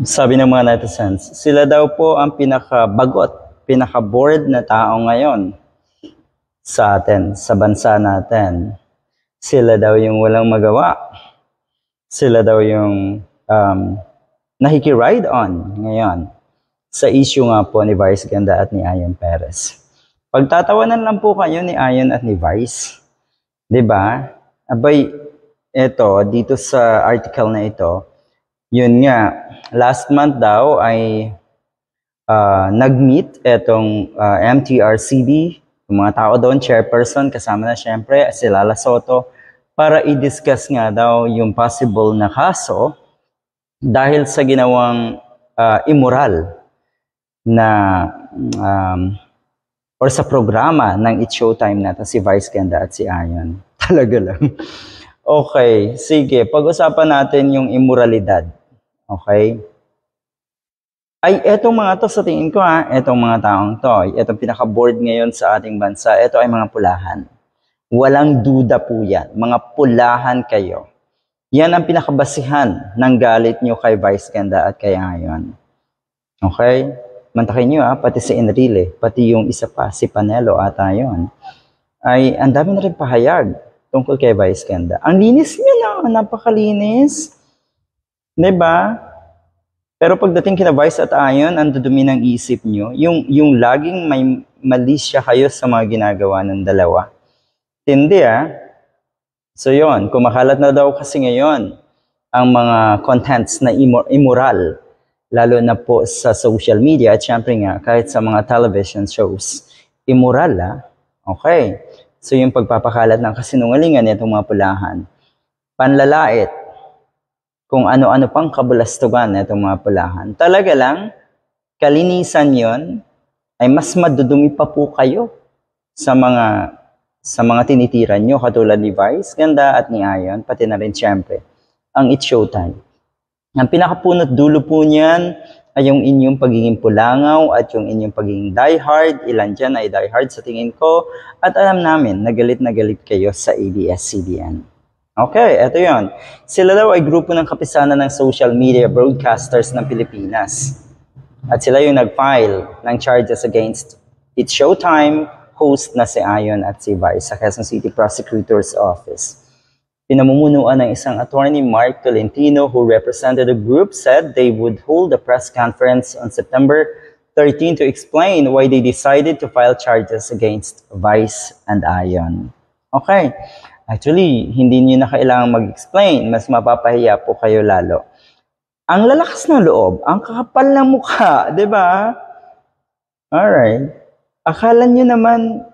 Sabi ng mga netizens, sila daw po ang pinakabagot, pinaka-bored na tao ngayon sa atin, sa bansa natin. Sila daw yung walang magawa. Sila daw yung nakiki-ride on ngayon sa issue nga po ni Vice Ganda at ni Ayon Perez. Pagtatawanan lang po kayo ni Ayon at ni Vice. 'Di ba? Abay, eto, dito sa article na ito, yun nga, last month daw ay nag-meet etong MTRCB, yung mga tao doon, chairperson, kasama na syempre si Lala Soto, para i-discuss nga daw yung possible na kaso dahil sa ginawang immoral na or sa programa ng It's Showtime na si Vice Ganda at si Ayon. Talaga lang. Okay, sige, pag-usapan natin yung immoralidad. Okay? Ay, etong mga to, sa tingin ko etong mga taong to, etong pinaka-board ngayon sa ating bansa, eto ay mga pulahan. Walang duda po yan. Mga pulahan kayo. Yan ang pinakabasihan ng galit nyo kay Vice Ganda at kay Ayon. Okay? Mantakin nyo pati si Enrile, pati yung isa pa, si Panelo at Ayon, ay ang dami na rin pahayag tungkol kay Vice Ganda. Ang linis nyo na, napakalinis. Diba? Pero pagdating kina Vice at Ayon, ang dudumi ng isip nyo, yung laging may mali siya kayo sa mga ginagawa ng dalawa. Hindi So yon, kumakalat na daw kasi ngayon ang mga contents na immoral, lalo na po sa social media at syempre nga kahit sa mga television shows. Immoral Okay. So yung pagpapakalat ng kasinungalingan nitong mga pulahan, panlalait, kung ano-ano pang kabulastugan na itong mga pulahan. Talaga lang, kalinisan yon ay mas madudumi pa po kayo sa mga tinitiran nyo, katulad ni Vice Ganda at ni Ayon, pati na rin siyempre, ang It's Showtime. Ang pinakapunot dulo po niyan ay yung inyong pagiging pulangaw at yung inyong pagiging diehard. Ilan dyan ay diehard sa tingin ko. At alam namin, na galit kayo sa ABS-CBN. Okay, eto yon. Sila daw ay grupo ng kapisanan ng social media broadcasters ng Pilipinas. At sila yung nag-file ng charges against It's Showtime host na si Ayon at si Vice sa Quezon City Prosecutor's Office. Pinamumunuan ng isang attorney, Mark Tolentino, who represented the group, said they would hold a press conference on September 13 to explain why they decided to file charges against Vice and Ayon. Okay. Actually, hindi niyo na kailangan mag-explain. Mas mapapahiya po kayo lalo. Ang lalakas ng loob, ang kakapal ng mukha, di ba? Alright. Akala niyo naman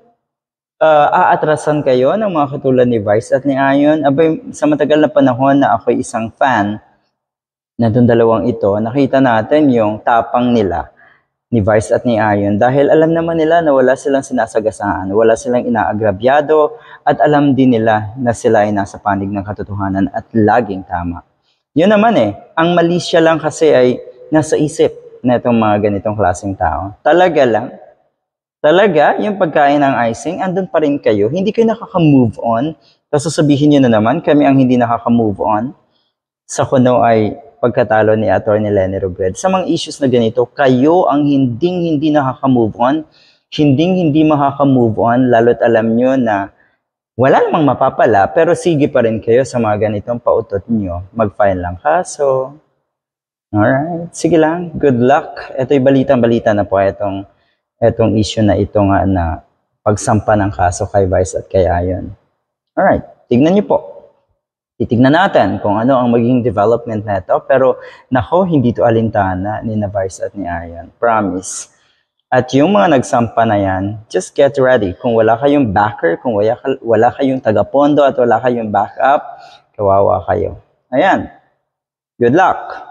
aatrasan kayo ng mga katulad ni Vice at ni Ayon? Abay, sa matagal na panahon na ako'y isang fan na itong dalawang ito, nakita natin yung tapang nila ni Vice at ni Ayon dahil alam naman nila na wala silang sinasagasaan, wala silang inaagrabyado at alam din nila na sila ay nasa panig ng katotohanan at laging tama. Yun naman ang mali siya lang kasi ay nasa isip na itong mga ganitong klaseng tao. Talaga lang, yung pagkain ng icing, andun pa rin kayo, hindi kayo nakaka-move on, tapos sasabihin nyo na naman, kami ang hindi nakaka-move on sa kuno ay pagkatalo ni Atty. Leni Robredo. Sa mga issues na ganito, kayo ang hindi nakaka-move on, hindi makaka-move on, lalo't alam nyo na wala namang mapapala, pero sige pa rin kayo sa mga ganitong pautot nyo. Mag-file lang kaso. Alright, sige lang, good luck. Ito'y balitang-balita na po itong issue na ito nga na pagsampa ng kaso kay Vice at kay Ayon. Alright, tignan nyo po. Titignan natin kung ano ang magiging development na ito. Pero nako, hindi to alintana ni Vice at ni Ayon. Promise. At yung mga nagsampa na yan, just get ready. Kung wala kayong backer, kung wala kayong tagapondo at wala kayong backup, kawawa kayo. Ayan. Good luck!